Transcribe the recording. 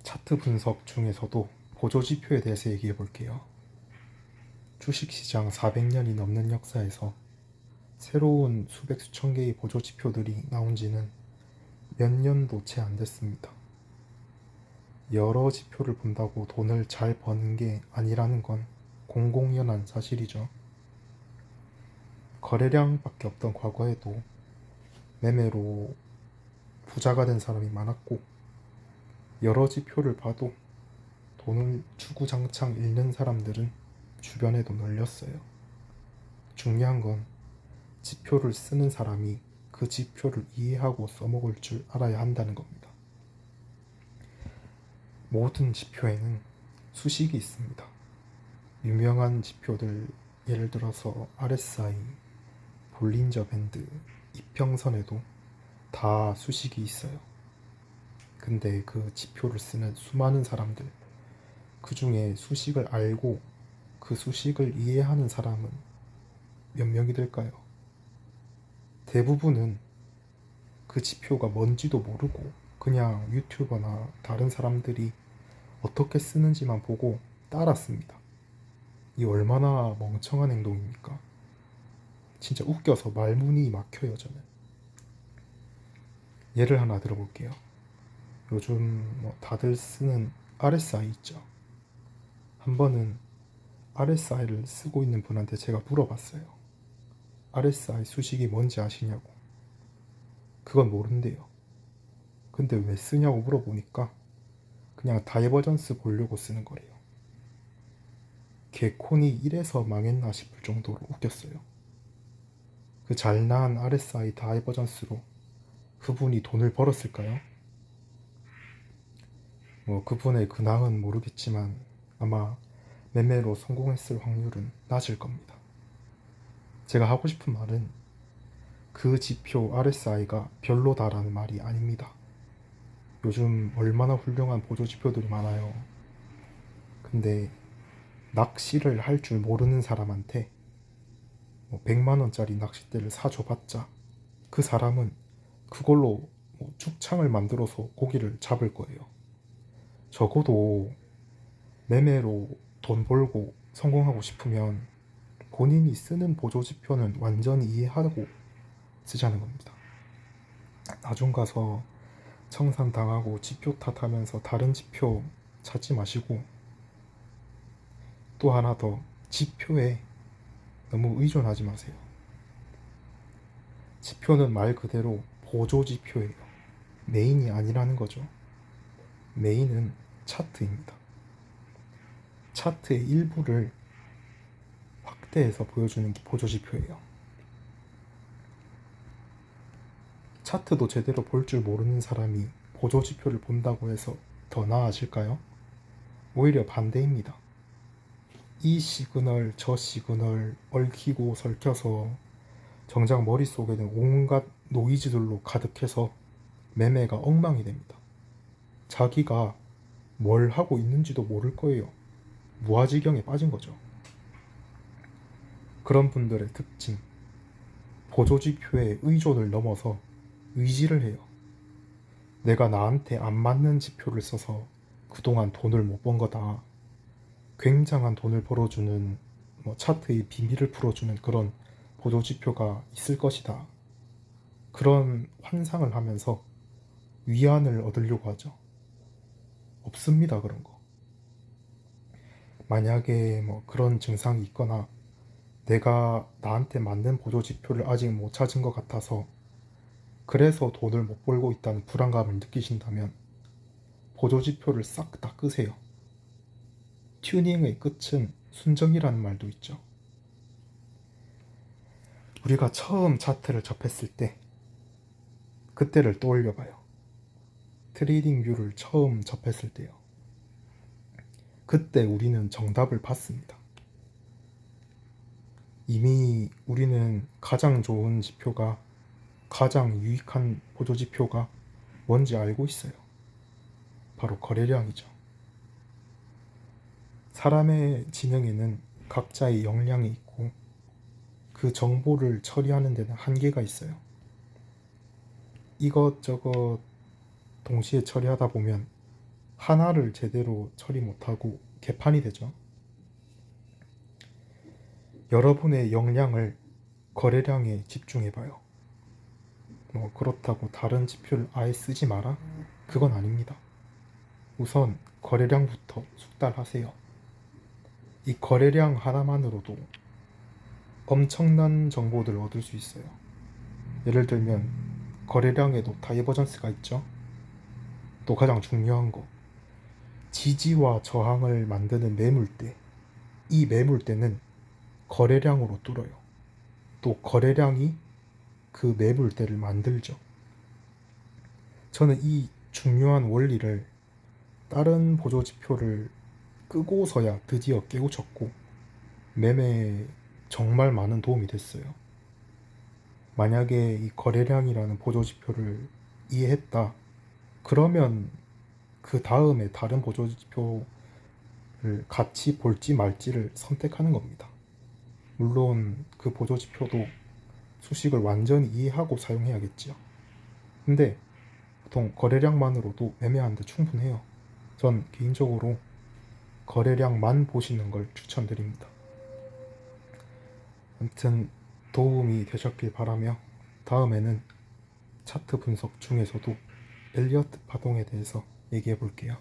차트 분석 중에서도 보조지표에 대해서 얘기해 볼게요. 주식시장 400년이 넘는 역사에서 새로운 수백 수천 개의 보조지표들이 나온 지는 몇 년도 채 안 됐습니다. 여러 지표를 본다고 돈을 잘 버는 게 아니라는 건 공공연한 사실이죠. 거래량밖에 없던 과거에도 매매로 부자가 된 사람이 많았고, 여러 지표를 봐도 돈을 주구장창 잃는 사람들은 주변에도 널렸어요. 중요한 건 지표를 쓰는 사람이 그 지표를 이해하고 써먹을 줄 알아야 한다는 겁니다. 모든 지표에는 수식이 있습니다. 유명한 지표들, 예를 들어서 RSI, 볼린저 밴드, 이평선에도 다 수식이 있어요. 근데 그 지표를 쓰는 수많은 사람들, 그 중에 수식을 알고 그 수식을 이해하는 사람은 몇 명이 될까요? 대부분은 그 지표가 뭔지도 모르고 그냥 유튜버나 다른 사람들이 어떻게 쓰는지만 보고 따랐습니다. 이 얼마나 멍청한 행동입니까? 진짜 웃겨서 말문이 막혀요, 저는. 예를 하나 들어볼게요. 요즘 다들 쓰는 RSI 있죠. 한 번은 RSI를 쓰고 있는 분한테 제가 물어봤어요. RSI 수식이 뭔지 아시냐고. 그건 모른대요. 근데 왜 쓰냐고 물어보니까 그냥 다이버전스 보려고 쓰는 거래요. 개콘이 이래서 망했나 싶을 정도로 웃겼어요. 그 잘난 RSI 다이버전스로 그분이 돈을 벌었을까요? 그분의 근황은 모르겠지만 아마 매매로 성공했을 확률은 낮을 겁니다. 제가 하고 싶은 말은 그 지표 RSI가 별로다라는 말이 아닙니다. 요즘 얼마나 훌륭한 보조 지표들이 많아요. 근데 낚시를 할 줄 모르는 사람한테 100만 원짜리 낚싯대를 사줘봤자 그 사람은 그걸로 죽창을 만들어서 고기를 잡을 거예요. 적어도 매매로 돈 벌고 성공하고 싶으면 본인이 쓰는 보조지표는 완전히 이해하고 쓰자는 겁니다. 나중 가서 청산당하고 지표 탓하면서 다른 지표 찾지 마시고, 또 하나 더, 지표에 너무 의존하지 마세요. 지표는 말 그대로 보조지표예요. 메인이 아니라는 거죠. 메인은 차트입니다. 차트의 일부를 확대해서 보여주는 게 보조지표예요. 차트도 제대로 볼 줄 모르는 사람이 보조지표를 본다고 해서 더 나아질까요? 오히려 반대입니다. 이 시그널, 저 시그널 얽히고 설켜서 정작 머릿속에는 온갖 노이즈들로 가득해서 매매가 엉망이 됩니다. 자기가 뭘 하고 있는지도 모를 거예요. 무아지경에 빠진 거죠. 그런 분들의 특징, 보조지표의 의존을 넘어서 의지를 해요. 내가 나한테 안 맞는 지표를 써서 그동안 돈을 못 번 거다. 굉장한 돈을 벌어주는 차트의 비밀을 풀어주는 그런 보조지표가 있을 것이다. 그런 환상을 하면서 위안을 얻으려고 하죠. 없습니다, 그런 거. 만약에 그런 증상이 있거나 내가 나한테 맞는 보조지표를 아직 못 찾은 것 같아서 그래서 돈을 못 벌고 있다는 불안감을 느끼신다면 보조지표를 싹 다 끄세요. 튜닝의 끝은 순정이라는 말도 있죠. 우리가 처음 차트를 접했을 때 그때를 떠올려봐요. 트레이딩 뷰를 처음 접했을 때요. 그때 우리는 정답을 봤습니다. 이미 우리는 가장 좋은 지표가, 가장 유익한 보조지표가 뭔지 알고 있어요. 바로 거래량이죠. 사람의 지능에는 각자의 역량이 있고 그 정보를 처리하는 데는 한계가 있어요. 이것저것 동시에 처리하다 보면 하나를 제대로 처리 못하고 개판이 되죠. 여러분의 역량을 거래량에 집중해봐요. 그렇다고 다른 지표를 아예 쓰지 마라? 그건 아닙니다. 우선 거래량부터 숙달하세요. 이 거래량 하나만으로도 엄청난 정보들을 얻을 수 있어요. 예를 들면 거래량에도 다이버전스가 있죠. 또 가장 중요한 거, 지지와 저항을 만드는 매물대. 이 매물대는 거래량으로 뚫어요. 또 거래량이 그 매물대를 만들죠. 저는 이 중요한 원리를 다른 보조지표를 끄고서야 드디어 깨우쳤고 매매에 정말 많은 도움이 됐어요. 만약에 이 거래량이라는 보조지표를 이해했다. 그러면 그 다음에 다른 보조지표를 같이 볼지 말지를 선택하는 겁니다. 물론 그 보조지표도 수식을 완전히 이해하고 사용해야겠지요. 근데 보통 거래량만으로도 매매하는데 충분해요. 전 개인적으로 거래량만 보시는 걸 추천드립니다. 아무튼 도움이 되셨길 바라며 다음에는 차트 분석 중에서도 엘리어트 파동에 대해서 얘기해 볼게요.